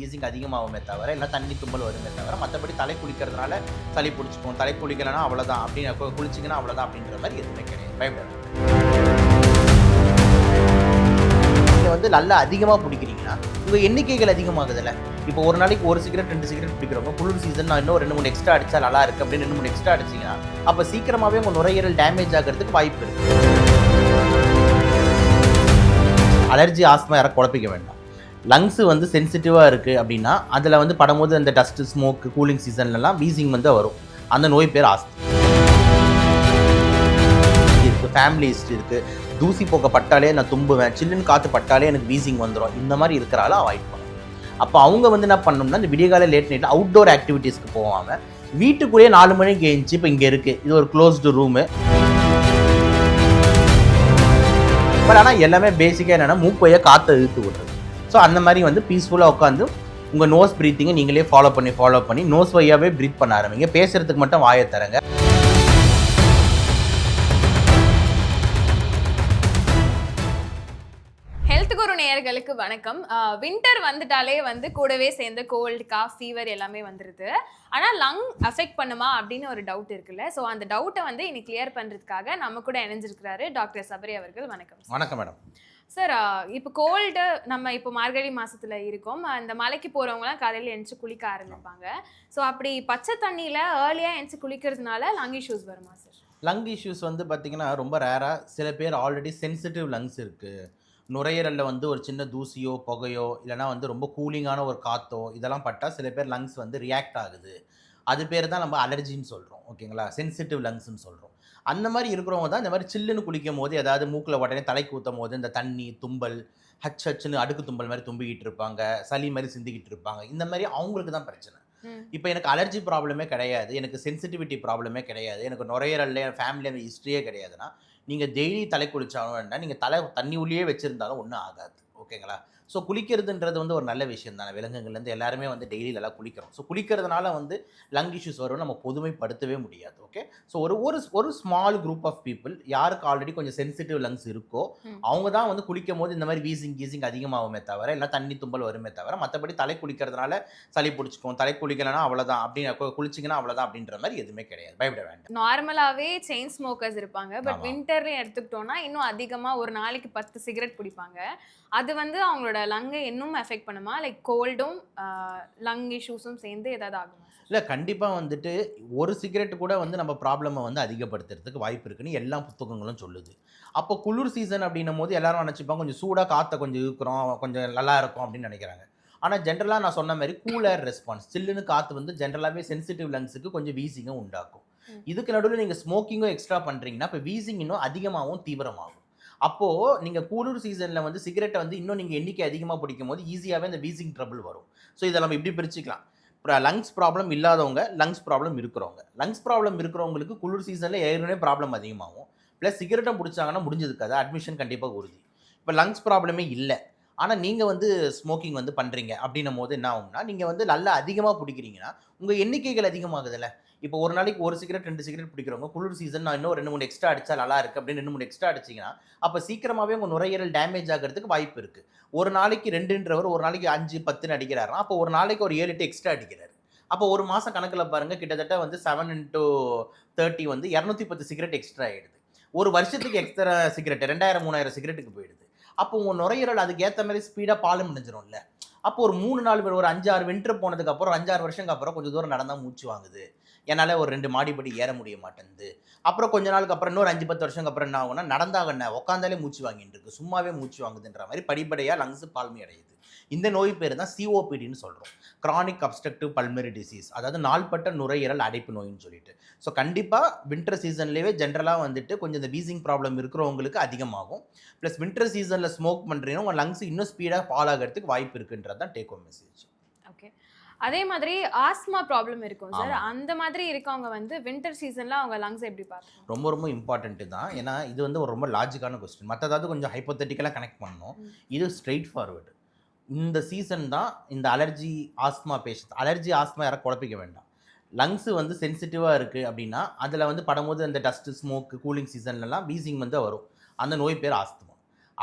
கீசிங் அதிகமாகுமே தவிர இல்லை தண்ணி தும்பல் வருமே தவிர மற்றபடி தலை குளிக்கிறதுனால சளி பிடிச்சிக்கும், தலை குளிக்கலைன்னா அவ்வளோதான் அப்படின்னு குளிச்சிங்கன்னா அவ்வளோதான் அப்படின்ற மாதிரி எதுவுமே கிடையாது. பயப்படாது. வந்து நல்லா அதிகமாக பிடிக்கிறீங்கன்னா உங்கள் எண்ணிக்கைகள் அதிகமாகுதுல்ல. இப்போ ஒரு நாளைக்கு ஒரு சிகரெட் 2 சிகரெட் பிடிக்கிறவங்க குளிர் சீசன் நான் இன்னும் 2-3 எக்ஸ்ட்ரா அடிச்சா நல்லா இருக்கு அப்படின்னு 2-3 எக்ஸ்ட்ரா அடிச்சிங்கன்னா அப்போ சீக்கிரமாகவே உங்கள் நுரையீரல் டேமேஜ் ஆகிறதுக்கு வாய்ப்பு இருக்கு. அலர்ஜி ஆஸ்மா யாரை குழப்பிக்க வேண்டாம். லங்ஸ் வந்து சென்சிட்டிவாக இருக்குது அப்படின்னா அதில் வந்து படும்போது அந்த டஸ்ட்டு ஸ்மோக்கு கூலிங் சீசன்லலாம் வீசிங் வந்து வரும். அந்த நோய் பேர் ஆஸ்மா இருக்குது. ஃபேமிலி ஹிஸ்ட்ரி இருக்குது. தூசி போக்க பட்டாலே நான் தும்புவேன், சில்லுன்னு காற்று பட்டாலே எனக்கு வீசிங் வந்துடும், இந்த மாதிரி இருக்கிறால அவாய்ட் பண்ணணும். அப்போ அவங்க வந்து என்ன பண்ணணும்னா இந்த விடியகால லேட் நைட்டில் அவுட்டோர் ஆக்டிவிட்டீஸ்க்கு போகாமல் வீட்டுக்குள்ளேயே 4 மணிக்கு எழுந்துச்சு. இப்போ இங்கே இருக்குது, இது ஒரு க்ளோஸ்டு ரூமு. பட் ஆனால் எல்லாமே பேசிக்காக என்னென்னா மூக்கையை காற்றை இழுத்து விடுறது. ஸோ அந்த மாதிரி வந்து பீஸ்ஃபுல்லாக உட்காந்து உங்கள் நோஸ் ப்ரீத்திங்கை நீங்களே ஃபாலோ பண்ணி நோஸ் வழியாகவே ப்ரீத் பண்ண ஆரம்பிங்க. பேசுகிறதுக்கு மட்டும் வாயை தரங்க. நேயர்களுக்கு வணக்கம். வின்டர் வந்துட்டாலே வந்து கூடவே சேர்ந்து கோல்டு, காஃப், ஃபீவர் எல்லாமே வந்துருது. ஆனால் லங் அஃபெக்ட் பண்ணுமா அப்படின்னு ஒரு டவுட் இருக்குல்ல. ஸோ அந்த டவுட்டை வந்து இன்னைக்கு கிளியர் பண்ணுறதுக்காக நம்ம கூட இணைஞ்சிருக்கிறாரு டாக்டர் சபரி அவர்கள். வணக்கம். வணக்கம் மேடம். சார், இப்போ கோல்டு நம்ம இப்போ மார்கழி மாதத்தில் இருக்கோம். அந்த மலைக்கு போகிறவங்களாம் காலையில் எழுந்துச்சு குளிக்க ஆரம்பிப்பாங்க. ஸோ அப்படி பச்சை தண்ணியில் ஏர்லியாக எழுந்துச்சு குளிக்கிறதுனால லங் இஷ்யூஸ் வருமா சார்? லங் இஷ்யூஸ் வந்து பார்த்திங்கன்னா ரொம்ப ரேராக. சில பேர் ஆல்ரெடி சென்சிட்டிவ் லங்ஸ் இருக்குது. நுரையீரலில் வந்து ஒரு சின்ன தூசியோ புகையோ இல்லைனா வந்து ரொம்ப கூலிங்கான ஒரு காற்றோ இதெல்லாம் பட்டால் சில பேர் லங்ஸ் வந்து ரியாக்ட் ஆகுது. அது பேர் தான் நம்ம அலர்ஜின்னு சொல்கிறோம். ஓகேங்களா? சென்சிட்டிவ் லங்ஸ்ன்னு சொல்கிறோம். அந்த மாதிரி இருக்கிறவங்க தான் இந்த மாதிரி சில்லுன்னு குளிக்கும் போது ஏதாவது மூக்கில் உடனே தலைக்கு ஊற்றும் போது இந்த தண்ணி தும்பல் ஹச்சுன்னு அடுக்கு தும்பல் மாதிரி தும்பிக்கிட்டு இருப்பாங்க, சளி மாதிரி சிந்திக்கிட்டு இருப்பாங்க. இந்த மாதிரி அவங்களுக்கு தான் பிரச்சனை. இப்போ எனக்கு அலர்ஜி ப்ராப்ளமே கிடையாது, எனக்கு சென்சிட்டிவிட்டி ப்ராப்ளமே கிடையாது, எனக்கு நுரையீரலில் என் ஃபேமிலி அந்த ஹிஸ்ட்ரியே கிடையாதுன்னா நீங்கள் டெய்லி தலை குளிச்சாலும் வேண்டாம், நீங்கள் தண்ணி உள்ளே வச்சுருந்தாலும் ஒன்றும் ஆகாது. ஓகேங்களா? ஸோ குளிக்கிறதுன்றது வந்து ஒரு நல்ல விஷயம் தானே. விலங்குகள்லேருந்து எல்லாருமே வந்து டெய்லி நல்லா குளிக்கிறோம். ஸோ குளிக்கிறதுனால வந்து லங் இஷ்யூஸ் வரும் நம்ம பொதுமைப்படுத்தவே முடியாது. ஓகே. ஸோ ஒரு ஸ்மால் குரூப் ஆஃப் பீப்புள் யாருக்கு ஆல்ரெடி கொஞ்சம் சென்சிட்டிவ் லங்ஸ் இருக்கோ அவங்க தான் வந்து குளிக்கும் போது இந்த மாதிரி கீசிங் அதிகமாகுமே தவிர இல்லை தண்ணி தும்பல் வருமே தவிர மற்றபடி தலை குளிக்கிறதுனால சளி பிடிச்சிக்கும், தலை குளிக்கலைன்னா அவ்வளோதான் அப்படின்னு குளிச்சிங்கன்னா அவ்வளோதான் அப்படின்ற மாதிரி எதுவுமே கிடையாது. பயப்பட வேண்டாம். நார்மலாகவே செயின் ஸ்மோக்கர்ஸ் இருப்பாங்க. பட் வின்டர்லேயும் எடுத்துக்கிட்டோன்னா இன்னும் அதிகமாக ஒரு நாளைக்கு 10 சிகரெட் பிடிப்பாங்க. அது வந்து அவங்களோட லங்கை இன்னும் எஃபெக்ட் பண்ணுமா? லைக் கோல்டும் லங் இஷ்யூஸும் சேர்ந்து ஏதாவது ஆகுமா? இல்லை, கண்டிப்பாக வந்துட்டு ஒரு சிகரெட் கூட வந்து நம்ம ப்ராப்ளமை வந்து அதிகப்படுத்துறதுக்கு வாய்ப்பு இருக்குன்னு எல்லா புத்தகங்களும் சொல்லுது. அப்போ குளிர் சீசன் அப்படின்னும் போது எல்லாரும் நினச்சிப்பாங்க கொஞ்சம் சூடாக காற்றை கொஞ்சம் இருக்கிறோம், கொஞ்சம் நல்லா இருக்கும் அப்படின்னு நினைக்கிறாங்க. ஆனால் ஜென்ரலாக நான் சொன்ன மாதிரி கூலர் ரெஸ்பான்ஸ், சில்லுன்னு காற்று வந்து ஜென்ரலாகவே சென்சிட்டிவ் லங்ஸுக்கு கொஞ்சம் வீசிங்கும் உண்டாக்கும். இதுக்கு நடுவில் நீங்கள் ஸ்மோக்கிங்கும் எக்ஸ்ட்ரா பண்ணுறீங்கன்னா இப்போ வீசிங் இன்னும் அதிகமாகவும் தீவிரமாகும். அப்போது நீங்கள் குளிர் சீசனில் வந்து சிகரெட்டை வந்து இன்னும் நீங்கள் எண்ணிக்கை அதிகமாக பிடிக்கும் போது ஈஸியாகவே இந்த வீசிங் ட்ரபிள் வரும். ஸோ இதை நம்ம இப்படி பிரிச்சுக்கலாம். லங்ஸ் ப்ராப்ளம் இல்லாதவங்க, லங்ஸ் ப்ராப்ளம் இருக்கிறவங்க. லங்ஸ் ப்ராப்ளம் இருக்கிறவங்களுக்கு குளிர் சீசனில் ஏற்கனவே ப்ராப்ளம் அதிகமாகும். ப்ளஸ் சிகரெட்டும் பிடிச்சாங்கன்னா முடிஞ்சதுக்காது அட்மிஷன் கண்டிப்பாக உறுதி. இப்போ லங்ஸ் ப்ராப்ளமே இல்லை, ஆனால் நீங்கள் வந்து ஸ்மோக்கிங் வந்து பண்ணுறீங்க அப்படின்னும் போது என்ன ஆகும்னா நீங்கள் வந்து நல்லா அதிகமாக பிடிக்கிறீங்கன்னா உங்கள் எண்ணிக்கைகள் அதிகமாகுதுல்ல. இப்போ ஒரு நாளைக்கு ஒரு சிகரெட் 2 சிகரெட் பிடிக்கிறவங்க குளிர் சீசன் நான் இன்னும் 2-3 எக்ஸ்ட்ரா அடிச்சா நல்லா இருக்குது அப்படின்னு 2-3 எக்ஸ்ட்ரா அடிச்சிங்கன்னா அப்போ சீக்கிரமாகவே உங்கள் நுரையீரல் டேமேஜ் ஆகிறதுக்கு வாய்ப்பு இருக்குது. ஒரு நாளைக்கு 2ன்றவர் ஒரு நாளைக்கு 5-10 அடிக்கிறாருன்னா அப்போ ஒரு நாளைக்கு ஒரு 7-8 எக்ஸ்ட்ரா அடிக்கிறாரு. அப்போ ஒரு மாதம் கணக்கில் பாருங்கள் கிட்டத்தட்ட வந்து 7 × 30 வந்து 210 சிகரெட் எக்ஸ்ட்ரா ஆகிடுது. ஒரு வருஷத்துக்கு எக்ஸ்ட்ரா சிகரெட் 2000-3000 சிகரெட்டுக்கு போயிடுது. அப்போ உங்கள் நுரையீரல் அதுக்கு ஏற்ற மாதிரி ஸ்பீடாக பாலும் முடிஞ்சிடும்ல. அப்போ ஒரு 3-4 பேர் ஒரு 5-6 வின்டர் போனதுக்கப்புறம் 5-6 வருஷங்க அப்புறம் கொஞ்சம் தூரம் நடந்தால் மூச்சு வாங்குது, என்னால் ஒரு 2 மாடிப்படி ஏற முடிய மாட்டேங்குது. அப்புறம் கொஞ்ச நாளுக்கு அப்புறம் இன்னொரு 5-10 வருஷங்க அப்புறம் என்ன ஆகும்னா நடந்தாங்க உட்காந்தாலே மூச்சு வாங்கிட்டு இருக்கு, சும்மாவே மூச்சு வாங்குதுன்ற மாதிரி படிப்படியாக லங்ஸ் பால்மி அடையுது. இந்த நோய் பேர் தான் சிஓபிடின்னு சொல்கிறோம், கிரானிக் அப்ஸ்ட்ரக்டிவ் பல்மரி டிசீஸ், அதாவது நாள்பட்ட நுரையீரல் அடைப்பு நோயின்னு சொல்லிட்டு. ஸோ கண்டிப்பாக வின்டர் சீசன்லேயே ஜென்ரலாக வந்துட்டு கொஞ்சம் இந்த வீசிங் ப்ராப்ளம் இருக்கிறவங்களுக்கு அதிகமாகும். ப்ளஸ் வின்டர் சீசனில் ஸ்மோக் பண்ணுறீங்கன்னா உங்கள் லங்ஸ் இன்னும் ஸ்பீடாக ஃபால் ஆகிறதுக்கு வாய்ப்பு இருக்குன்றது தான் டேக் ஹோம் மெசேஜ். ஓகே. அதே மாதிரி ஆஸ்மா ப்ராப்ளம் இருக்கும் சார். அந்த மாதிரி இருக்கவங்க வந்து வின்டர் சீசனில் அவங்க லங்ஸ் எப்படி பார்க்கணும்? ரொம்ப ரொம்ப இம்பார்ட்டண்ட்டு தான். ஏன்னா இது வந்து ஒரு ரொம்ப லாஜிக்கான கொஸ்டின். மற்றதாவது கொஞ்சம் ஹைப்போதெட்டிக்கலாக கனெக்ட் பண்ணணும், இது ஸ்ட்ரெயிட் ஃபார்வர்டு. இந்த சீசன் தான் இந்த allergy asthma patient, allergy asthma யாரை குழப்பிக்க வேண்டாம். லங்ஸு வந்து சென்சிட்டிவாக இருக்குது அப்படின்னா அதில் வந்து படும்போது அந்த டஸ்ட்டு ஸ்மோக்கு கூலிங் சீசன்லலாம் வீசிங் வந்து வரும். அந்த நோய் பேர் ஆஸ்துமா.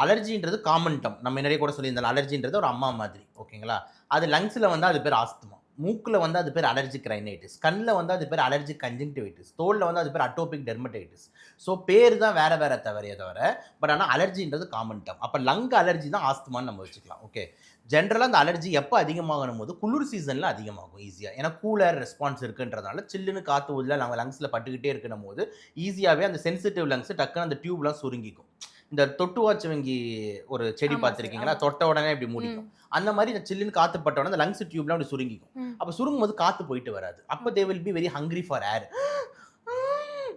அலர்ஜின்றது காமன் டம். நம்ம முன்னாடியே கூட சொல்லியிருந்தோம். அலர்ஜின்றது ஒரு அம்மா மாதிரி. ஓகேங்களா? அது லங்ஸில் வந்து அது பேர் ஆஸ்துமா. மூக்கில் வந்து அது பேர் அலர்ஜிக் ரைனைட்டிஸ். கண்ணில் வந்து அது பேர் அலர்ஜிக் கன்ஜங்டிவைட்டிஸ். தோலில் வந்து அது பேர் அட்டோபிக் டெர்மடைட்டிஸ். ஸோ பேர் தான் வேற வேற தவிர பட் ஆனால் அலர்ஜின்றது காமன் டம். அப்போ லங் அலர்ஜி தான் ஆஸ்துமான்னு நம்ம வச்சுக்கலாம். ஓகே. ஜென்ரலாக அந்த அலர்ஜி எப்போ அதிகமாகணும் போது குளிர் சீசனில் அதிகமாகும் ஈஸியாக. ஏன்னா கூலர் ரெஸ்பான்ஸ் இருக்குன்றதுனால சில்லுன்னு காற்று உள்ள நம்ம லங்ஸில் பட்டுக்கிட்டே இருக்கணும் போது ஈஸியாகவே அந்த சென்சிட்டிவ் லங்ஸ் டக்குன்னு அந்த டியூப்லாம் சுருங்கிக்கும். இந்த தொட்டு வாச்சவங்கி ஒரு செடி பார்த்துருக்கீங்களா? தொட்ட உடனே இப்படி மூடிக்கும். அந்த மாதிரி இந்த சில்லுன்னு காற்று பட்ட உடனே அந்த லங்ஸ் டியூப்லாம் அப்படி சுருங்கிக்கும். அப்போ சுருங்கும் போது காற்று போயிட்டு வராது. அப்போ they will be very hungry for ஏர்.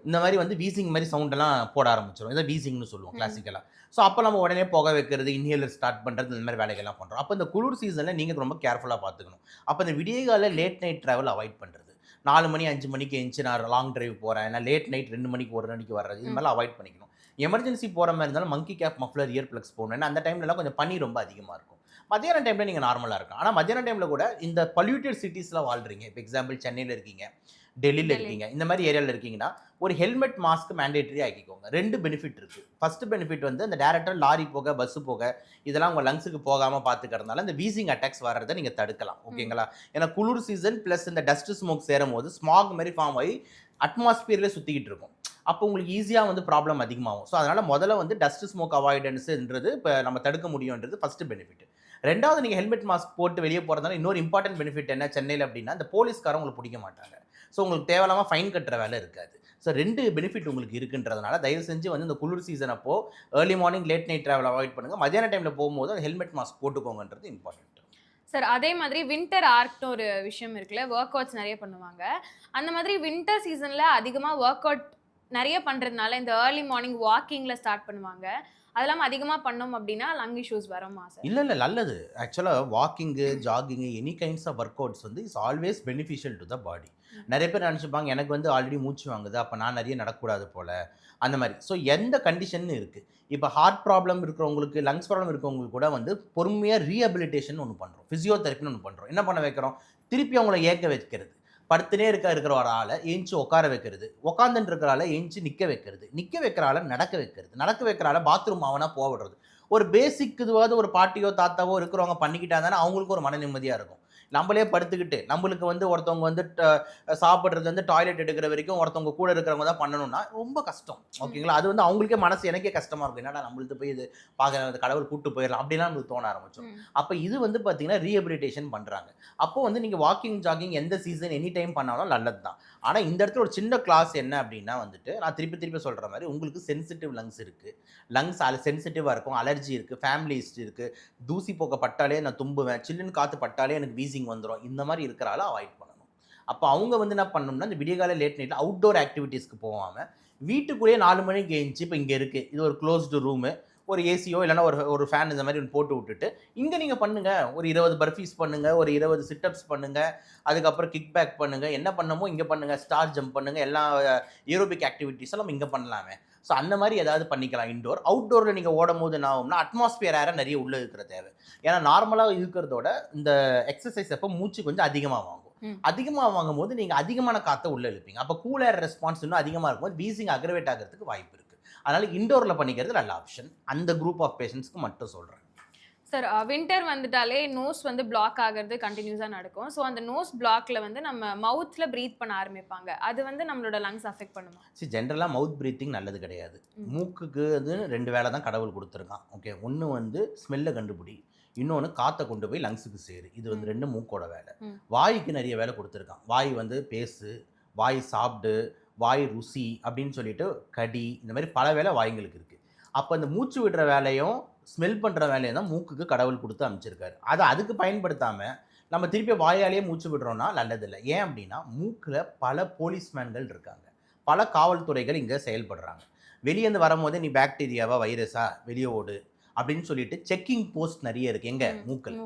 இந்த மாதிரி வந்து வீசிங் மாதிரி சவுண்டெல்லாம் போட ஆரம்பிச்சிடும். இதை வீசிங்னு சொல்லுவோம் கிளாசிக்கலாக. ஸோ அப்போ நம்ம உடனே புகை வைக்கிறது, இன்ஹேலர் ஸ்டார்ட் பண்ணுறது, இந்த மாதிரி வேலைகள்லாம் பண்ணுறோம். அப்போ இந்த குளிர் சீசனில் நீங்கள் ரொம்ப கேர்ஃபுல்லாக பார்த்துக்கணும். அப்போ இந்த விடியகால லேட் நைட் ட்ராவல் அவாய்ட் பண்ணுறது. 4 மணி 5 மணிக்கு எழுந்துச்சு நான் லாங் டிரைவ் போகிறேன், நான் லேட் நைட் 2 மணிக்கு 1 மணிக்கு வர்றது, இது மாதிரிலாம் அவாய்ட் பண்ணிக்கணும். எமர்ஜென்சி போகிற மாதிரி இருந்தாலும் மங்கி கேப் மஃப்ளர் இயர் ப்ளக்ஸ் போகணும். ஏன்னா அந்த டைம்லலாம் கொஞ்சம் பனி ரொம்ப அதிகமாக இருக்கும். மத்தியான டைமில் நீங்கள் நார்மலாக இருக்கும். ஆனால் மத்தியான டைமில் கூட இந்த பொல்யூட்டட் சிட்டிஸில் வாழ்றீங்க. இப்போ எக்ஸாம்பிள் சென்னையில் இருக்கீங்க, டெல்லியில் இருக்கீங்க, இந்த மாதிரி ஏரியாவில் இருக்கீங்கன்னா ஒரு ஹெல்மெட் மாஸ்க் மேண்டேட்டரி ஆக்கிக்கோங்க. 2 பெனிஃபிட் இருக்குது. ஃபர்ஸ்ட் பெனிஃபிட் வந்து அந்த டேரக்டாக லாரி போக பஸ்ஸு போக இதெல்லாம் உங்கள் லங்ஸுக்கு போகாமல் பார்த்துக்கிறதுனால இந்த வீசிங் அட்டாக்ஸ் வர்றதை நீங்கள் தடுக்கலாம். ஓகேங்களா? ஏன்னா குளிர் சீசன் ப்ளஸ் இந்த டஸ்ட் ஸ்மோக் சேரும் போது ஸ்மாக் மாதிரி ஃபார்ம் ஆகி அட்மாஸ்பியர்லேயே சுற்றிக்கிட்டு இருக்கும். அப்போ உங்களுக்கு ஈஸியாக வந்து ப்ராப்ளம் அதிகமாகும். ஸோ அதனால் முதல்ல வந்து டஸ்ட் ஸ்மோக் அவாய்டன்ஸுன்றது இப்போ நம்ம தடுக்க முடியுன்றது ஃபஸ்ட்டு பெனிஃபிட். ரெண்டாவது, நீங்கள் ஹெல்மெட் மாஸ்க் போட்டு வெளியே போகிறதுனால இன்னொரு இம்பார்ட்டன்ட் பெனிஃபிட் என்ன சென்னையில் அப்படின்னா, இந்த போலீஸ்காரங்க உங்களுக்கு பிடிக்க மாட்டாங்க. ஸோ உங்களுக்கு தேவையில்லாமல் ஃபைன் கட்டுற வேலை இருக்காது. ஸோ 2 பெனிஃபிட் உங்களுக்கு இருக்குன்றதுனால தயவு செஞ்சு வந்து இந்த குளிர் சீசன் அப்போ early morning late night travel avoid பண்ணுங்கள். மத்தியான டைமில் போகும்போது அந்த ஹெல்மெட் மாஸ்க் போட்டுக்கோங்கன்றது இம்பார்ட்டன்ட். சார் அதே மாதிரி வின்டர் ஆர்ட்னு ஒரு விஷயம் இருக்குல்ல, ஒர்க் அவுட்ஸ் நிறைய பண்ணுவாங்க. அந்த மாதிரி வின்டர் சீசனில் அதிகமாக ஒர்க் அவுட் நிறைய பண்ணுறதுனால இந்த ஏர்லி மார்னிங் வாக்கிங்கில் ஸ்டார்ட் பண்ணுவாங்க. அதெல்லாம் அதிகமாக பண்ணோம் அப்படின்னா லங் இஷ்யூஸ் வருமா சார்? இல்லை நல்லது. ஆக்சுவலாக walking, jogging, any kinds of workouts அவுட்ஸ் வந்து is always beneficial to the body. நிறைய பேர் நினச்சிப்பாங்க எனக்கு வந்து ஆல்ரெடி மூச்சு வாங்குது, அப்போ நான் நிறைய நடக்கக்கூடாது போல், அந்த மாதிரி. ஸோ எந்த கண்டிஷன் இருக்குது. இப்போ ஹார்ட் ப்ராப்ளம் இருக்கிறவங்களுக்கு, லங்ஸ் ப்ராப்ளம் இருக்கிறவங்களுக்கு கூட வந்து பொறுமையாக ரீஹபிலிட்டேஷன் ஒன்று பண்ணுறோம், ஃபிசியோதெரப்பின்னு ஒன்று பண்ணுறோம். என்ன பண்ண வைக்கிறோம்? திருப்பி அவங்கள ஏற்க வைக்கிறது. படுத்துனே இருக்கிற ஒரு ஆளை ஏஞ்சி உட்கார வைக்கிறது, உட்காந்துட்டு இருக்கிற ஆளை ஏஞ்சி நிற்க வைக்கிறது, நிற்க வைக்கிற ஆளை நடக்க வைக்கிறது, நடக்க வைக்கிற ஆளை பாத்ரூம் அவனா போக விடுறது. ஒரு பேசிக் இதுவாவது ஒரு பாட்டியோ தாத்தாவோ இருக்கிறவங்க பண்ணிக்கிட்டா தானே அவங்களுக்கு ஒரு மன நிம்மதியாக இருக்கும். நம்மளே படுத்துக்கிட்டு நம்மளுக்கு வந்து ஒருத்தவங்க வந்து சாப்பிட்றது வந்து டாய்லெட் எடுக்கிற வரைக்கும் ஒருத்தவங்க கூட இருக்கிறவங்க தான் பண்ணணும்னா ரொம்ப கஷ்டம். ஓகேங்களா? அது வந்து அவங்களுக்கே மனசு எனக்கே கஷ்டமாக இருக்கும். என்னடா நம்மளுக்கு போய் இது பார்க்குற கடவுள் கூட்டு போயிடலாம் அப்படிலாம் நம்மளுக்கு தோண ஆரம்பிச்சோம். அப்போ இது வந்து பார்த்தீங்கன்னா ரீஹபிலிட்டேஷன் பண்ணுறாங்க. அப்போ வந்து நீங்கள் வாக்கிங் ஜாகிங் எந்த சீசன் எனி டைம் பண்ணாலும் நல்லது தான். ஆனால் இந்த இடத்துல ஒரு சின்ன கிளாஸ் என்ன அப்படின்னா வந்துட்டு நான் திருப்பி சொல்கிற மாதிரி உங்களுக்கு சென்சிட்டிவ் லங்ஸ் இருக்குது, லங்ஸ் சென்சிட்டிவாக இருக்கும், அலர்ஜி இருக்குது, ஃபேமிலி ஹிஸ்ட்ரி இருக்குது, தூசி போக்க பட்டாலே நான் தும்புவேன், சில்லுன்னு காற்று பட்டாலே எனக்கு வீசிங் வந்துடும், இந்த மாதிரி இருக்கிறால அவாய்ட் பண்ணணும். அப்போ அவங்க வந்து என்ன பண்ணணும்னா இந்த விடியகால லேட் நைட்டில் அவுட்டோர் ஆக்டிவிட்டீஸ்க்கு போகாமல் வீட்டுக்குள்ளேயே 4 மணிக்கு எழுந்துச்சு. இப்போ இங்கே இருக்குது, இது ஒரு க்ளோஸ்டு ரூமு, ஒரு ஏசியோ இல்லைனா ஒரு ஃபேன் இந்த மாதிரி ஒன்று போட்டு விட்டுட்டு இங்கே நீங்கள் பண்ணுங்கள். ஒரு 20 பர்ஃபீஸ் பண்ணுங்கள், ஒரு 20 சிட்டப்ஸ் பண்ணுங்கள், அதுக்கப்புறம் கிக் பேக் பண்ணுங்கள், என்ன பண்ணமோ இங்கே பண்ணுங்கள், ஸ்டார் ஜம்ப் பண்ணுங்கள், எல்லா ஏரோபிக் ஆக்டிவிட்டீஸ் எல்லாம் இங்கே பண்ணலாமே. ஸோ அந்த மாதிரி ஏதாவது பண்ணிக்கலாம். இன்டோர் அவுட்டோரில் நீங்கள் ஓடும் போது என்ன ஆகும்னா அட்மாஸ்பியர் ஏரை நிறைய உள்ளே இருக்கிற தேவை. ஏன்னா நார்மலாக இருக்கிறதோட இந்த எக்ஸசைஸ் அப்போ மூச்சு கொஞ்சம் அதிகமாக வாங்கும். அதிகமாக வாங்கும் போது நீங்கள் அதிகமான காற்றை உள்ளே இழுப்பீங்க. அப்போ கூல் ஏர் ரெஸ்பான்ஸ் இன்னும் அதிகமாக இருக்கும்போது வீசிங் அக்ரவேட் ஆகிறதுக்கு வாய்ப்பு இருக்குது. அதனால் இண்டோரில் பண்ணிக்கிறது நல்ல ஆப்ஷன். அந்த குரூப் ஆஃப் பேஷண்ட்ஸ்க்கு மட்டும் சொல்கிறேன். சார் வின்டர் வந்துட்டாலே நோஸ் வந்து பிளாக் ஆகிறது கண்டினியூஸாக நடக்கும். ஸோ அந்த நோஸ் பிளாக்ல வந்து நம்ம மவுத்தில் ப்ரீத் பண்ண ஆரம்பிப்பாங்க. அது வந்து நம்மளோட லங்ஸ் அஃபெக்ட் பண்ணுமா? சரி, ஜென்ரலாக மவுத் ப்ரீத்திங் நல்லது கிடையாது. மூக்குக்கு வந்து 2 வேலை தான் கடவுள் கொடுத்துருக்கான். ஓகே, ஒன்று வந்து ஸ்மெல்லை கண்டுபிடி, இன்னொன்று காற்றை கொண்டு போய் லங்ஸுக்கு சேரு. இது வந்து 2 மூக்கோட வேலை. வாய்க்கு நிறைய வேலை கொடுத்துருக்கான். வாய் வந்து பேசு, வாய் சாப்பிடு, வாய் ருசி அப்படின்னு சொல்லிட்டு கடி, இந்த மாதிரி பல வேலை வாய்ங்களுக்கு இருக்குது. அப்போ அந்த மூச்சு விடுற வேலையும் ஸ்மெல் பண்ணுற வேலையும் தான் மூக்குக்கு கடவுள் கொடுத்து அமைச்சிருக்காரு. அதை அதுக்கு பயன்படுத்தாமல் நம்ம திருப்பி வாயாலேயே மூச்சு விடுறோம்னா நல்லதில்லை. ஏன் அப்படின்னா மூக்கில் பல போலீஸ்மேன்கள் இருக்காங்க, பல காவல்துறைகள் இங்கே செயல்படுறாங்க. வெளியேருந்து வரும்போதே நீ பாக்டீரியாவா வைரஸா வெளியே ஓடு அப்படின்னு சொல்லிட்டு செக்கிங் போஸ்ட் நிறைய இருக்குது. எங்கே? மூக்கில்.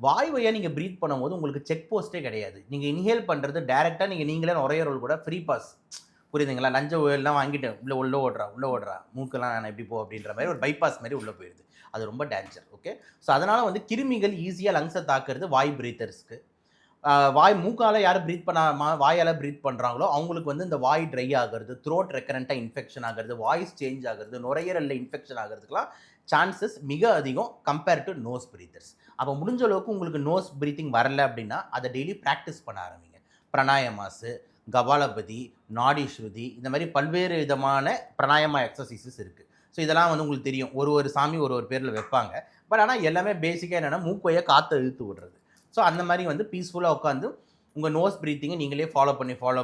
வாய் வழியாக நீங்கள் ப்ரீத் பண்ணும்போது உங்களுக்கு செக் போஸ்ட்டே கிடையாது. நீங்கள் இன்ஹேல் பண்ணுறது டேரெக்டாக நீங்களே நுரையீரல் கூட ஃப்ரீ பாஸ், புரியுதுங்களா? லஞ்ச ஓயிலாம் வாங்கிட்டு உள்ளே ஓடுறா மூக்கெல்லாம் நான் எப்படி போ அப்படின்ற மாதிரி ஒரு பைபாஸ் மாதிரி உள்ளே போயிடுது. அது ரொம்ப டேஞ்சர். ஓகே, ஸோ அதனால் வந்து கிருமிகள் ஈஸியாக லங்ஸை தாக்குறது வாய் பிரீத்தர்ஸ்க்கு. வாய் மூக்கால் யார் ப்ரீத் வாயால் ப்ரீத் பண்ணுறாங்களோ அவங்களுக்கு வந்து இந்த வாய் ட்ரை ஆகிறது, த்ரோட் ரெக்கரண்ட்டாக இன்ஃபெக்ஷன் ஆகிறது, வாய்ஸ் சேஞ்ச் ஆகிறது, நுரையீரலில் இன்ஃபெக்ஷன் ஆகிறதுக்குலாம் சான்சஸ் மிக அதிகம் கம்பேர் டு நோஸ் பிரீத்தர்ஸ். அப்போ முடிஞ்ச அளவுக்கு உங்களுக்கு நோஸ் பிரீத்திங் வரல அப்படின்னா அதை டெய்லி ப்ராக்டிஸ் பண்ண ஆரம்பிங்க. பிராணாயமாஸு, கபாலபதி, நாடி ஸ்ருதி, இந்த மாதிரி பல்வேறு விதமான பிராணாயமா எக்ஸசைசஸ் இருக்குது. ஸோ இதெல்லாம் வந்து உங்களுக்கு தெரியும், ஒரு சாமி ஒரு பேரில் வைப்பாங்க. பட் ஆனால் எல்லாமே பேசிக்காக என்னென்னா மூக்கு காற்றை இழுத்து விடுறது. ஸோ அந்த மாதிரி வந்து பீஸ்ஃபுல்லாக உட்காந்து உங்கள் நோஸ் ப்ரீத்திங்கை நீங்களே ஃபாலோ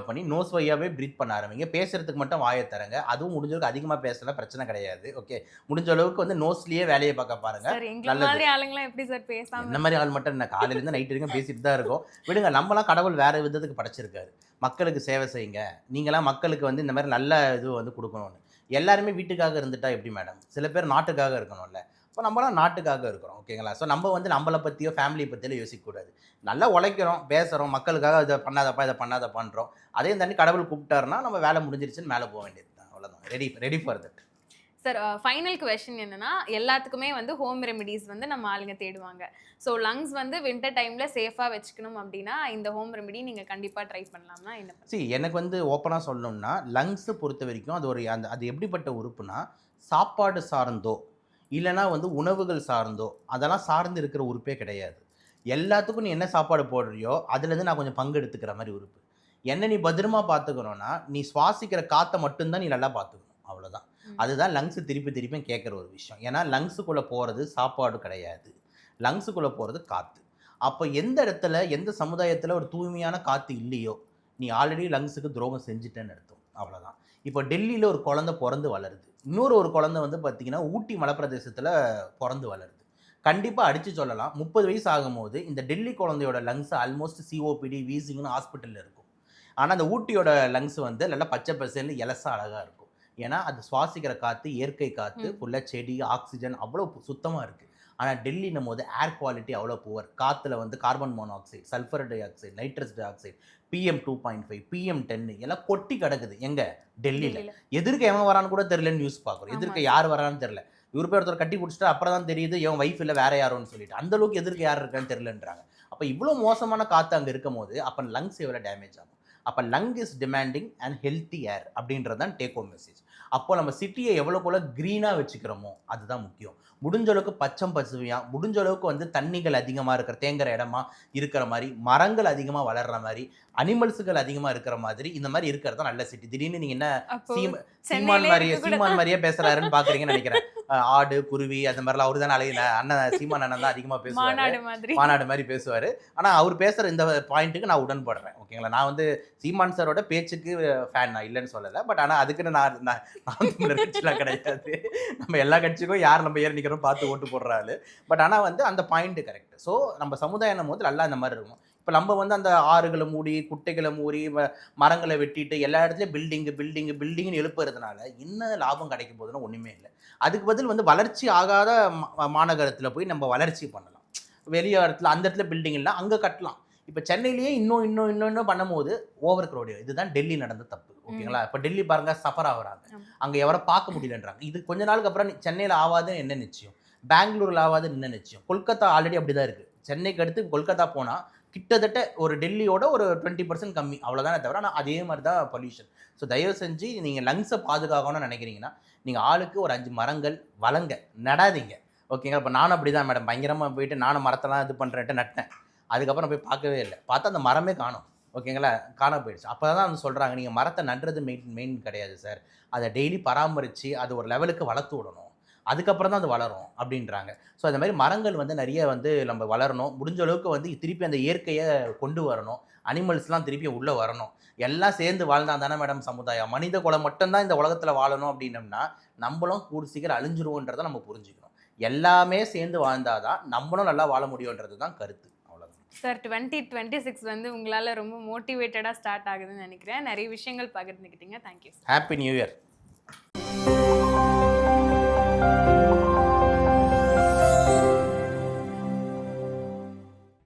பண்ணி நோஸ் வழியாகவே ப்ரீத் பண்ண ஆரம்பிங்க. பேசுகிறதுக்கு மட்டும் வாயை தரங்க. அதுவும் முடிஞ்ச அளவுக்கு அதிகமாக பேசலாம், பிரச்சனை கிடையாது. ஓகே, முடிஞ்ச அளவுக்கு வந்து நோஸ்லேயே வேலையை பார்க்க பாருங்கள். நல்லது. ஆளுங்களாம் எப்படி சார் பேசாம? இந்த மாதிரி ஆள் மட்டும் என்ன, காலையிலேருந்து நைட் வரைக்கும் பேசிட்டு தான் இருக்கோம். விடுங்க, நம்மளாம் கடவுள் வேறு விதத்துக்கு படைச்சிருக்காரு. மக்களுக்கு சேவை செய்யுங்க. நீங்களாம் மக்களுக்கு வந்து இந்த மாதிரி நல்ல இது வந்து கொடுக்கணும்னு. எல்லாருமே வீட்டுக்காக இருந்துட்டா எப்படி மேடம்? சில பேர் நாட்டுக்காக இருக்கணும்ல. இப்போ நம்மளாம் நாட்டுக்காக இருக்கிறோம். ஓகேங்களா? ஸோ நம்ம வந்து நம்மளை பற்றியோ ஃபேமிலியை பற்றியோ யோசிக்கக்கூடாது. நல்லா உழைக்கிறோம், பேசுகிறோம், மக்களுக்காக இதை பண்ணாதப்பா இதை பண்ணாதப்பான்றோம். அதையும் தாண்டி கடவுள் கூப்பிட்டாருன்னா நம்ம வேலை முடிஞ்சிருச்சுன்னு மேலே போக வேண்டியது தான். அவ்வளோதான். Ready for that. Sir, final question என்னன்னா, எல்லாத்துக்குமே வந்து ஹோம் ரெமிடிஸ் வந்து நம்ம ஆளுங்க தேடுவாங்க. ஸோ லங்ஸ் வந்து வின்டர் டைமில் சேஃபாக வச்சுக்கணும் அப்படின்னா இந்த ஹோம் ரெமிடி நீங்கள் கண்டிப்பாக ட்ரை பண்ணலாம்னா என்ன? எனக்கு வந்து ஓப்பனாக சொல்லணும்னா லங்ஸை பொறுத்த வரைக்கும் அது எப்படிப்பட்ட உறுப்புனா, சாப்பாடு சார்ந்தோ இல்லைனா வந்து உணவுகள் சார்ந்தோ அதெல்லாம் சார்ந்து இருக்கிற உறுப்பே கிடையாது. எல்லாத்துக்கும் நீ என்ன சாப்பாடு போடுறியோ அதுலேருந்து நான் கொஞ்சம் பங்கு எடுத்துக்கிற மாதிரி உறுப்பு. என்ன நீ பத்திரமா பார்த்துக்கணும்னா நீ சுவாசிக்கிற காற்றை மட்டும்தான் நீ நல்லா பார்த்துக்கணும். அவ்வளோதான். அதுதான் லங்ஸ் திருப்பியும் கேட்குற ஒரு விஷயம். ஏன்னா லங்ஸுக்குள்ளே போகிறது சாப்பாடு கிடையாது, லங்ஸுக்குள்ளே போகிறது காற்று. அப்போ எந்த இடத்துல எந்த சமுதாயத்தில் ஒரு தூய்மையான காற்று இல்லையோ நீ ஆல்ரெடி லங்ஸுக்கு துரோகம் செஞ்சுட்டேன்னு அர்த்தம். அவ்வளோதான். இப்போ டெல்லியில் ஒரு குழந்தை பிறந்து வளருது, ஒரு குழந்தை வந்து பார்த்திங்கன்னா ஊட்டி மலைப்பிரதேசத்தில் பிறந்து வளருது. கண்டிப்பாக அடித்து சொல்லலாம், 30 வயசு ஆகும்போது இந்த டெல்லி குழந்தையோட லங்ஸ் ஆல்மோஸ்ட் சிஓபிடி வீசிங்னு ஹாஸ்பிட்டலில் இருக்கும். ஆனால் அந்த ஊட்டியோட லங்ஸ் வந்து நல்லா பச்சை பசேல்னு இலசா அழகாக இருக்கும். ஏன்னா அது சுவாசிக்கிற காற்று இயற்கை காற்று, ஃபுல்லாக செடி, ஆக்சிஜன் அவ்வளோ சுத்தமாக இருக்குது. ஆனால் டெல்லின்னும் போது ஏர் குவாலிட்டி அவ்வளோ புவர். காற்றுல வந்து carbon monoxide, sulphur di oxide, nitrous di oxide, PM2.5, PM10 எல்லாம் கொட்டி கிடக்குது. எங்கே? டெல்லியில். எதிர்க்க எவன் வரான்னு கூட தெரியலன்னு நியூஸ் பார்க்குறோம். எதிர்க்க யார் வரான்னு தெரியல. இவர் பேர் ஒருத்தர் கட்டி பிடிச்சிட்டு அப்புறம் தான் தெரியுது என் வைஃப் இல்லை வேற யாரோன்னு சொல்லிட்டு. அந்தளவுக்கு எதிர்க்க யார் இருக்கான்னு தெரியலன்றாங்க. அப்போ இவ்வளோ மோசமான காற்று அங்கே இருக்கும் போது அப்போ லங்ஸ் எவ்வளோ டேமேஜ் ஆகும். அப்போ lung is demanding and healthy air அப்படின்றது தான் டேக் ஹோம் மெசேஜ். அப்போ நம்ம சிட்டியை எவ்வளோக்குள்ள க்ரீனாக வச்சுக்கிறோமோ அதுதான் முக்கியம். முடிஞ்ச அளவுக்கு பச்சம் பசுமையாக, முடிஞ்ச அளவுக்கு வந்து தண்ணிகள் அதிகமாக இருக்கிற தேங்குற இடமா இருக்கிற மாதிரி, மரங்கள் அதிகமாக வளர்கிற மாதிரி, அனிமல்ஸுகள் அதிகமாக இருக்கிற மாதிரி இந்த மாதிரி இருக்கிறது தான் நல்ல சிட்டி. திடீர்னு நீங்கள் என்ன சீமான் மாதிரியே பேசுகிறாருன்னு பார்க்குறீங்கன்னு நினைக்கிறேன். ஆடு, குருவி அந்த மாதிரிலாம் அவரு தான் அழகில அண்ணன் சீமான் அண்ணன் தான் அதிகமாக பேசுவார், மாநாடு மாதிரி பேசுவார். ஆனால் அவர் பேசுகிற இந்த பாயிண்ட்டுக்கு நான் உடன்படுறேன். ஓகேங்களா? நான் வந்து சீமான் சாரோட பேச்சுக்கு ஃபேன், நான் இல்லைன்னு சொல்லலை. பட் ஆனால் அதுக்குன்னு நான் கட்சியெலாம் கிடையாது. நம்ம எல்லா கட்சிக்கும் யார் நம்ம ஏறி நிற்கிறோம் பார்த்து ஓட்டு போடுறாரு. பட் ஆனால் வந்து அந்த பாயிண்ட்டு கரெக்ட். ஸோ நம்ம சமுதாயம் போது நல்லா இந்த மாதிரி இருக்கும். இப்போ நம்ம வந்து அந்த ஆறுகளை மூடி, குட்டைகளை மூடி, மரங்களை வெட்டிட்டு எல்லா இடத்துலையும் பில்டிங்னு எழுப்புறதுனால என்ன லாபம் கிடைக்கும் போதுன்னா ஒன்றுமே இல்லை. அதுக்கு பதில் வந்து வளர்ச்சி ஆகாத மாநகரத்தில் போய் நம்ம வளர்ச்சி பண்ணலாம். வெளியே இடத்துல அந்த இடத்துல பில்டிங் இல்லை, அங்கே கட்டலாம். இப்போ சென்னையிலேயே இன்னும் பண்ணும்போது ஓவர் க்ரௌடு. இதுதான் டெல்லி நடந்த தப்பு. ஓகேங்களா? இப்போ டெல்லி பாருங்க சஃபர் ஆகுறாங்க, அங்கே எவரை பார்க்க முடியலன்றாங்க. இது கொஞ்ச நாளுக்கு அப்புறம் சென்னையில் ஆகாதுன்னு என்ன நிச்சயம், பெங்களூரில் ஆகாதுன்னு என்ன நிச்சயம், கொல்கத்தா ஆல்ரெடி அப்படி தான் இருக்குது. சென்னைக்கு அடுத்து கொல்கத்தா போனால் கிட்டத்தட்ட ஒரு டெல்லியோட ஒரு 20% கம்மி, அவ்வளோதானே தவிர. ஆனால் அதே மாதிரி தான் பொல்யூஷன். ஸோ தயவு செஞ்சு நீங்கள் லங்ஸை பாதுகாக்கணும்னு நினைக்கிறீங்கன்னா நீங்கள் ஆளுக்கு ஒரு 5 மரங்கள் வளங்க, நடாதீங்க. ஓகேங்களா? இப்போ நானும் அப்படி தான் மேடம், பயங்கரமாக போயிட்டு நானும் மரத்தெல்லாம் இது பண்ணுறேன்ட்டு நட்டேன். அதுக்கப்புறம் போய் பார்க்கவே இல்லை, பார்த்தா அந்த மரமே காணும். ஓகேங்களா? காண போயிடுச்சு. அப்போ தான் வந்து சொல்கிறாங்க, நீங்கள் மரத்தை நடுறது மெயின் கிடையாது சார், அதை டெய்லி பராமரித்து அது ஒரு லெவலுக்கு வளர்த்து விடணும், அதுக்கப்புறம் தான் அது வளரும் அப்படின்றாங்க. ஸோ அந்த மாதிரி மரங்கள் வந்து நிறைய வந்து நம்ம வளரணும். முடிஞ்ச அளவுக்கு வந்து திருப்பி அந்த இயற்கையை கொண்டு வரணும். அனிமல்ஸ்லாம் திருப்பி உள்ளே வரணும். எல்லாம் சேர்ந்து வாழ்ந்தால் தானே மேடம் சமுதாயம். மனித குலம் மட்டும்தான் இந்த உலகத்தில் வாழணும் அப்படின்னம்னா நம்மளும் கூடு சீக்கிரம் அழிஞ்சிருவோன்றதை நம்ம புரிஞ்சுக்கணும். எல்லாமே சேர்ந்து வாழ்ந்தால் தான் நம்மளும் நல்லா வாழ முடியுன்றது தான் கருத்து. சார், 2026 வந்து உங்களால் ரொம்ப மோட்டிவேட்டடாக ஸ்டார்ட் ஆகுதுன்னு நினைக்கிறேன். நிறைய விஷயங்கள் பகிர்ந்துக்கிட்டீங்க. தேங்க்யூ. Happy new year.